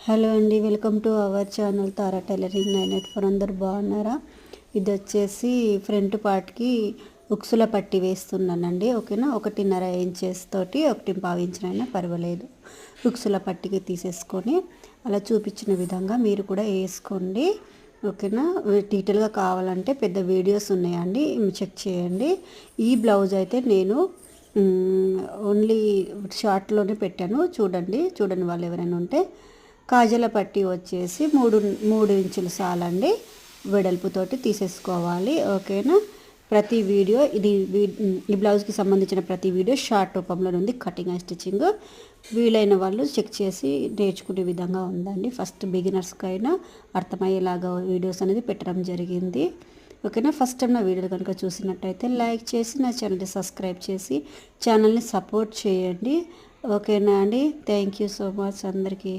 Hello అండి, welcome to our channel Tara tailoring 984. అందరు బాగున్నారా? ఇది వచ్చేసి ఫ్రంట్ పార్ట్కి ఉక్సుల పట్టి వేస్తున్నానండి. ఓకేనా, 1.5 ఇంచెస్ తోటి 1.25 ఇంచునైనా పర్వాలేదు. ఉక్సుల పట్టికి తీసేసుకొని అలా చూపించిన విధంగా మీరు కూడా వేసుకోండి. ఓకేనా, డీటెయిల్గా కావాలంటే పెద్ద వీడియోస్ ఉన్నాయండి, చెక్ చేయండి. ఈ బ్లౌజ్ అయితే నేను ఓన్లీ షార్ట్లోనే పెట్టాను. చూడండి వాళ్ళు ఎవరైనా ఉంటే. కాజల పట్టి వచ్చేసి మూడు ఇంచులు సాలండి, వెడల్పుతోటి తీసేసుకోవాలి. ఓకేనా, ప్రతి వీడియో ఈ బ్లౌజ్కి సంబంధించిన ప్రతి వీడియో షార్ట్ రూపంలో ఉంది, కటింగ్ అండ్ స్టిచ్చింగ్. వీలైన వాళ్ళు చెక్ చేసి నేర్చుకునే విధంగా ఉందండి. ఫస్ట్ బిగినర్స్కి అయినా అర్థమయ్యేలాగా వీడియోస్ అనేది పెట్టడం జరిగింది. ఓకేనా, ఫస్ట్ టైం నా వీడియో కనుక చూసినట్టయితే లైక్ చేసి నా ఛానల్ని సబ్స్క్రైబ్ చేసి ఛానల్ని సపోర్ట్ చేయండి. ఓకేనా అండి, థ్యాంక్ యూ సో మచ్ అందరికీ.